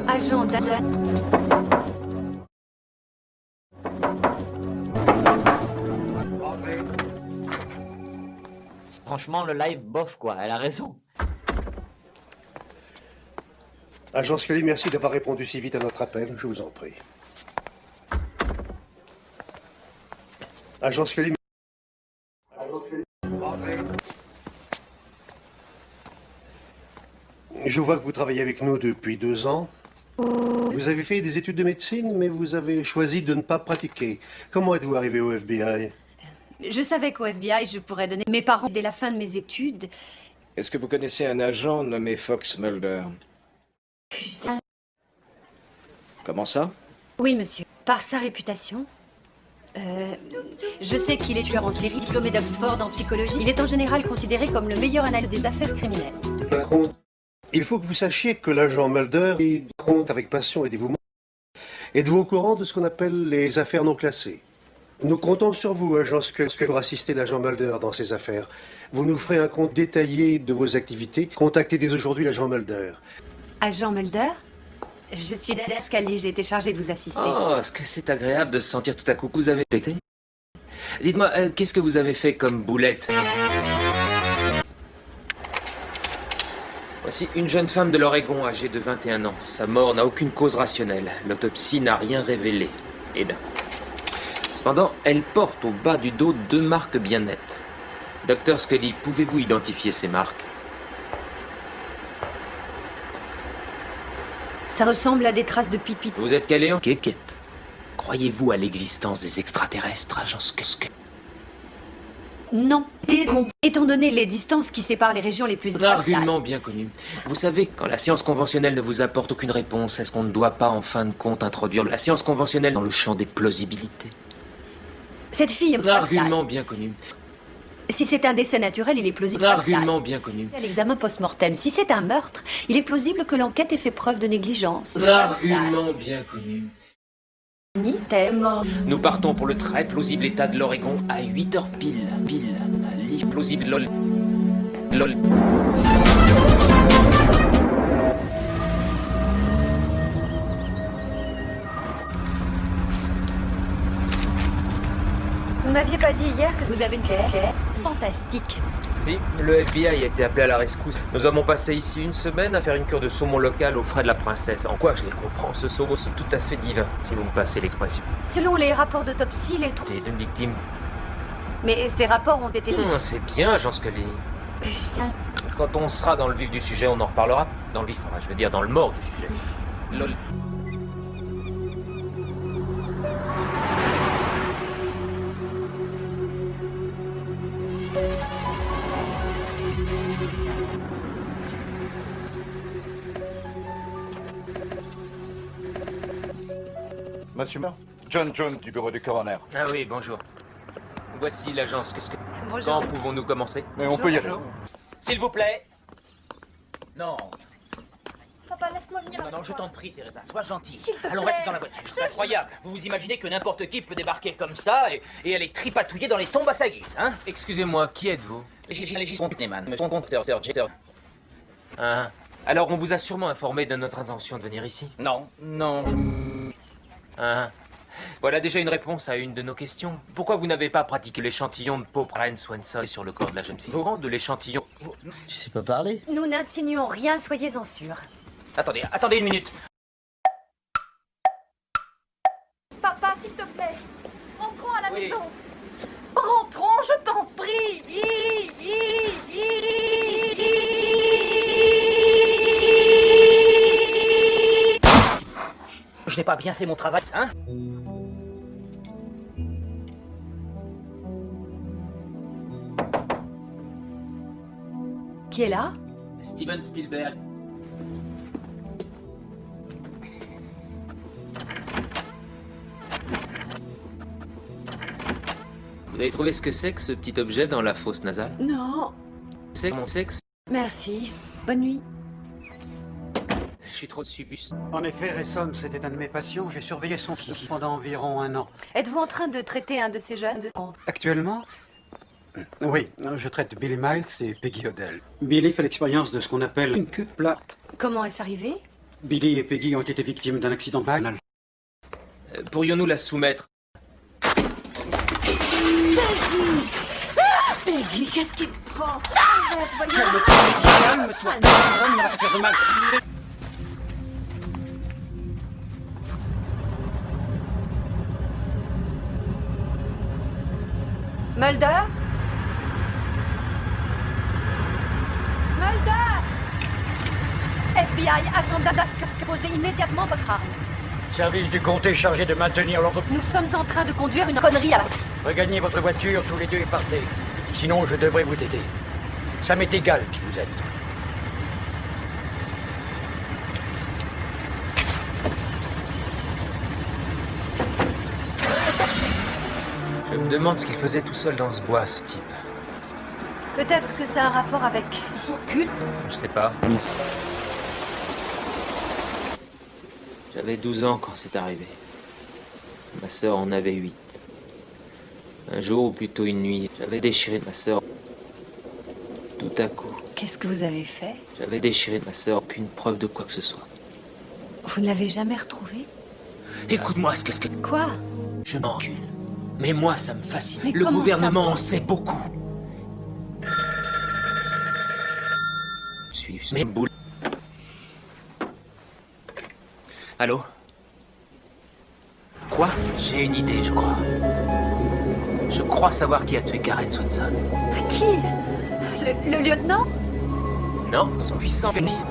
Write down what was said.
Agent Dada. Franchement, le live, bof, quoi. Elle a raison. Agent Scully, merci d'avoir répondu si vite à notre appel. Je vous en prie. Agent Scully... Je vois que vous travaillez avec nous depuis 2 ans. Vous avez fait des études de médecine, mais vous avez choisi de ne pas pratiquer. Comment êtes-vous arrivé au FBI? Je savais qu'au FBI, je pourrais donner mes parents dès la fin de mes études. Est-ce que vous connaissez un agent nommé Fox Mulder? Putain. Comment ça? Oui, monsieur. Par sa réputation. Je sais qu'il est tueur en série, diplômé d'Oxford en psychologie. Il est en général considéré comme le meilleur analyste des affaires criminelles. Par contre, il faut que vous sachiez que l'agent Mulder est compte avec passion et dévouement. Êtes-vous au courant de ce qu'on appelle les affaires non classées? Nous comptons sur vous, agent Scully, pour assister l'agent Mulder dans ces affaires. Vous nous ferez un compte détaillé de vos activités. Contactez dès aujourd'hui l'agent Mulder. Agent Mulder? Je suis Dada Scully, j'ai été chargée de vous assister. Oh, est-ce que c'est agréable de se sentir tout à coup que vous avez pété? Dites-moi, qu'est-ce que vous avez fait comme boulette? Voici une jeune femme de l'Oregon âgée de 21 ans. Sa mort n'a aucune cause rationnelle. L'autopsie n'a rien révélé. Et d'un. Cependant, elle porte au bas du dos 2 marques bien nettes. Docteur Scully, pouvez-vous identifier ces marques? Ça ressemble à des traces de pipi. Vous êtes calé en quéquette. Croyez-vous à l'existence des extraterrestres, agent Scully? Non, t'es con. Étant donné les distances qui séparent les régions les plus... Un argument bien connu. Vous savez, quand la science conventionnelle ne vous apporte aucune réponse, est-ce qu'on ne doit pas, en fin de compte, introduire la science conventionnelle dans le champ des plausibilités? Cette fille... Un argument bien connu. Si c'est un décès naturel, il est plausible... Un argument bien connu. À l'examen post-mortem, si c'est un meurtre, il est plausible que l'enquête ait fait preuve de négligence. Un argument bien connu. Ni t'es mort. Nous partons pour le très plausible état de l'Oregon à 8h pile. Pile. Un livre plausible lol. Lol. Vous m'aviez pas dit hier que vous avez une quête fantastique. Si, le FBI a été appelé à la rescousse. Nous avons passé ici 1 semaine à faire une cure de saumon local aux frais de la princesse. En quoi je les comprends, ce saumon c'est tout à fait divin, si vous me passez l'expression. Selon les rapports d'autopsie, les trous... C'est d'une victime. Mais ces rapports ont été... C'est bien, Jean Scully. Quand on sera dans le vif du sujet, on en reparlera. Dans le vif, enfin, je veux dire dans le mort du sujet. Lol. Monsieur John Jones du bureau du coroner. Ah oui, bonjour. Voici l'agence. Bonjour. Quand pouvons-nous commencer? Mais on peut y aller. S'il vous plaît. Non. Papa, laisse-moi venir. Non, je t'en prie, Teresa, sois gentille. S'il te Allons, plaît. reste dans la voiture. C'est incroyable. Vous vous imaginez que n'importe qui peut débarquer comme ça et aller tripatouiller dans les tombes à sa guise, hein? Excusez-moi, qui êtes-vous? Jeter. Ah. Alors, on vous a sûrement informé de notre intention de venir ici? Non. Ah. Voilà déjà une réponse à une de nos questions. Pourquoi vous n'avez pas pratiqué l'échantillon de peau Brian Swenson sur le corps de la jeune fille? Au rang de l'échantillon... Tu sais pas parler? Nous n'insinuons rien, soyez-en sûrs. Attendez 1 minute. Papa, s'il te plaît, rentrons à la Oui. maison. Rentrons, je t'en prie. Je n'ai pas bien fait mon travail, hein? Qui est là? Steven Spielberg. Vous avez trouvé ce que c'est que ce petit objet dans la fosse nasale? Non. C'est mon sexe? Merci. Bonne nuit. Je suis trop subus. En effet, Rayson, c'était un de mes patients. J'ai surveillé son kiki pendant environ 1 an. Êtes-vous en train de traiter un de ces jeunes Actuellement, oui, je traite Billy Miles et Peggy Odell. Billy fait l'expérience de ce qu'on appelle une queue plate. Comment est-ce arrivé? Billy et Peggy ont été victimes d'un accident banal. Pourrions-nous la soumettre? Peggy, qu'est-ce qui te prend? Calme-toi, personne ne va te faire de mal. Mulder? Mulder! FBI, agent d'Adask, posez immédiatement votre arme. Service du comté chargé de maintenir l'ordre. Nous sommes en train de conduire une connerie à la... Regagnez votre voiture tous les deux et partez. Sinon, je devrais vous aider. Ça m'est égal qui vous êtes. Je me demande ce qu'il faisait tout seul dans ce bois, ce type. Peut-être que ça a un rapport avec ce culte. Je sais pas. J'avais 12 ans quand c'est arrivé. Ma sœur en avait 8. Un jour, ou plutôt une nuit, j'avais déchiré ma sœur. Tout à coup, Qu'est-ce que vous avez fait? j'avais déchiré ma sœur, aucune preuve de quoi que ce soit. Vous ne l'avez jamais retrouvée? Écoute-moi, ce que... Quoi? Je m'encule. Mais moi, ça me fascine. Mais Le comment gouvernement ça en sait beaucoup. Suis mes boules. Allô? Quoi? J'ai une idée, je crois. Je crois savoir qui a tué Karen Swanson. Qui? Le lieutenant? Non, son puissant pénis.